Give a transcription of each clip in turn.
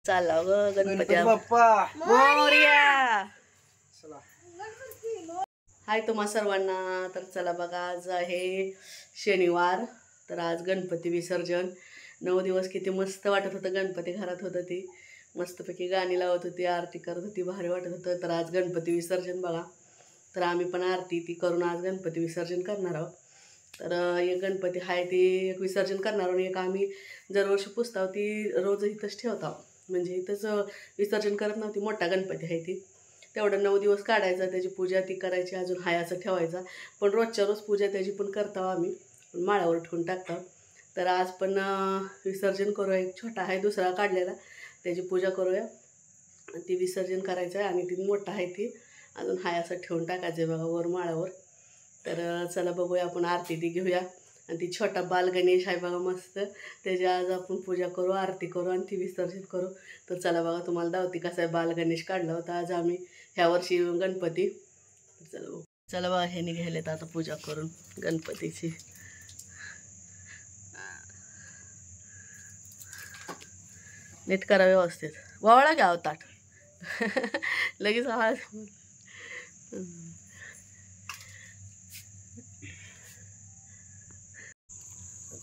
चालला ग गणपती बाप्पा मोरया. हाय तुम्हा सर्वांना. तर चला बघा, आज आहे शनिवार. तर आज गणपती विसर्जन. 9 दिवस किती मस्त वाटत होतं. गणपती घरात होतं ती मस्तपैकी गाणी लावत होती, आरती करत होती, भारी वाटत होतं. तर आज गणपती विसर्जन बघा. तर आम्ही पण आरती ती करून आज गणपती विसर्जन करणार आहोत. तर एक गणपती आहे ती एक विसर्जन करणार आणि एक आम्ही दरवर्षी पुजतो ती रोज इथंच ठेवतो. म्हणजे इथंच विसर्जन करत नव्हती. मोठा गणपती आहे ती, तेवढं 9 दिवस काढायचा, त्याची पूजा ती करायची, अजून हाय असं ठेवायचा. पण रोजच्या रोज पूजा त्याची पण करतो आम्ही, माळावर ठेवून टाकतो. तर आज पण विसर्जन करूया. एक छोटा आहे दुसरा काढलेला, त्याची पूजा करूया. ती विसर्जन करायचं आहे आणि ती मोठा आहे ती अजून हाय असं ठेवून टाकायचं आहे बघा वर माळावर. तर चला बघूया, आपण आरती ती घेऊया. आणि ती छोटा बाल गणेश आहे बघा मस्त, त्याची आज आपण पूजा करू, आरती करू आणि ती विसर्जन करू. तर चला बघा, तुम्हाला दावती कसा आहे बाल गणेश काढला होता आज आम्ही ह्या वर्षी गणपती. चला बघू. चला बघा, ह्याने घ्यायलेत आता पूजा करून गणपतीची. नीट करा व्यवस्थित. वावळा घ्या ताट लगेच आवाज.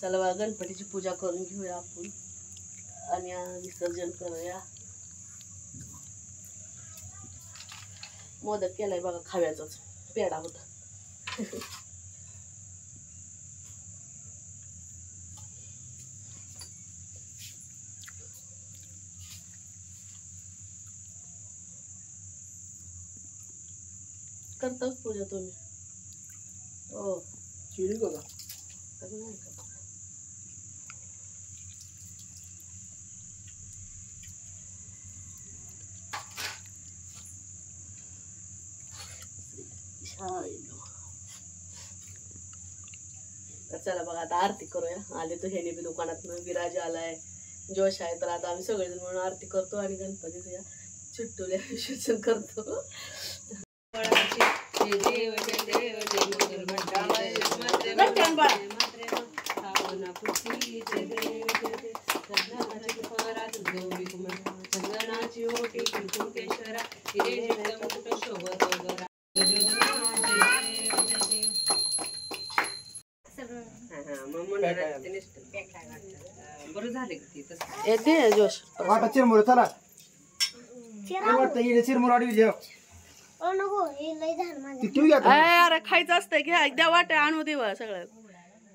चला बघा, गणपतीची पूजा करून घेऊया आपण आणि विसर्जन करूया. मोदक केलाय बघा, खाव्याचाच पेढा होता. करताच पूजा तुम्ही? हो. चिरी बघा नाही का. तर चला बघा, आता आरती करूया. आले तो ह्याने बी दुकानातनं, विराज आलाय, जोश आहे. तर आता आम्ही सगळेजण म्हणून आरती करतो आणि गणपतीचं या चिट्टूला विसर्जन करतो. बरं झाले येते जोश वाटा चिरमुर चला चिरमुर आडवी अरे खायचं असतंय घ्या, द्या वाट्या आणू देवा सगळं.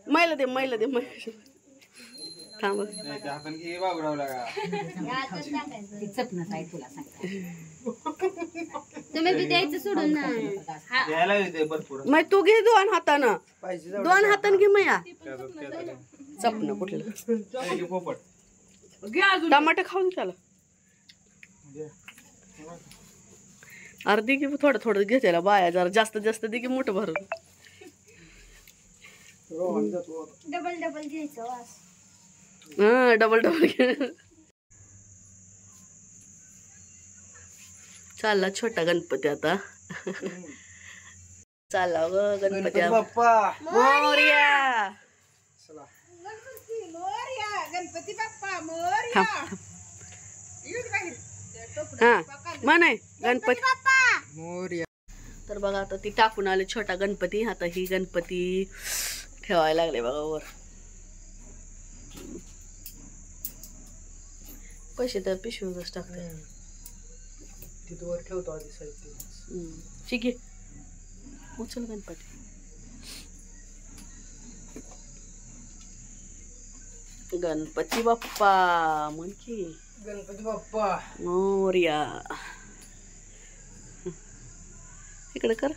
मैला दे मैला दे मैला. थांब तुम्ही द्यायचं सोडून मग तू घे 2 हातानं, 2 हातानं घे मया. चपन कुठलं टमाटे खाऊन त्याला अर्धी की थोडं थोडं घे त्याला. बाया जरा जास्त जास्त दे की मोठं भरून. डबल डबल घ्यायचं. हा डबल डबल घे. चालला छोटा गणपती आता. चालला ग गणपती बाप्पा मोरया. गणपती बाप्पा मोरया. हा म्हण आहे गणपती मोरया. तर बघा, आता ती टाकून आले छोटा गणपती. आता ही गणपती ठेवायला लागले बघा वर. पैसे तर पिशवीवरच टाकते. तिथं वर ठेवतो आधी साहित्य. ठीक आहे, उचल गणपती. गणपती बाप्पा म्हण की. गणपती बाप्पा मोरया. इकडे कर.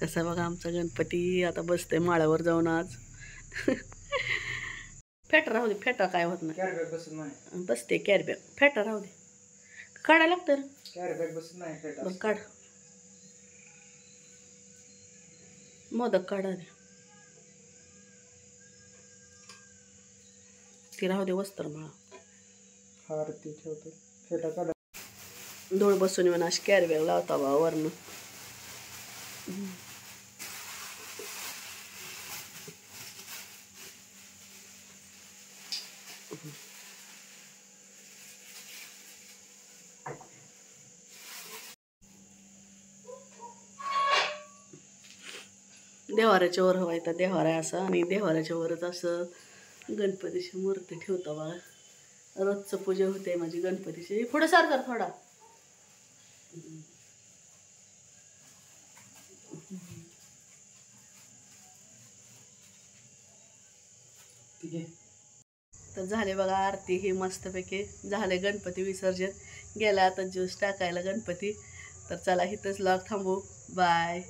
कसा बघा आमचा गणपती आता बसते माळावर जाऊन आज. फेटा राहू दे, फेटा काय होत नाही. बसते कॅरीबॅग. फेटा राहू दे, काढायला लागतं ना. कॅरीबॅग बसत नाही. बरं काढ. मोदक काढा दे. ती राहू दे वस्त्र मला. आरती ठेवतो. फेटा काढा. डोळ बसून म्हणा अशी कॅरीबॅग लावता बा वरनं. देवाऱ्याच्या वर हवा येतात देवारा आहे असं आणि देवाऱ्याच्या वरच असं गणपतीची मूर्ती ठेवतो बघा. रोजचं पूजा होते माझी गणपतीची. पुढे सारखा थोडा. ठीक आहे. तर झाले बघा आरती ही मस्तपैकी झाले. गणपती विसर्जन गेला आता ज्यूस टाकायला गणपती. तर चला इथंच व्लॉग थांबू. बाय.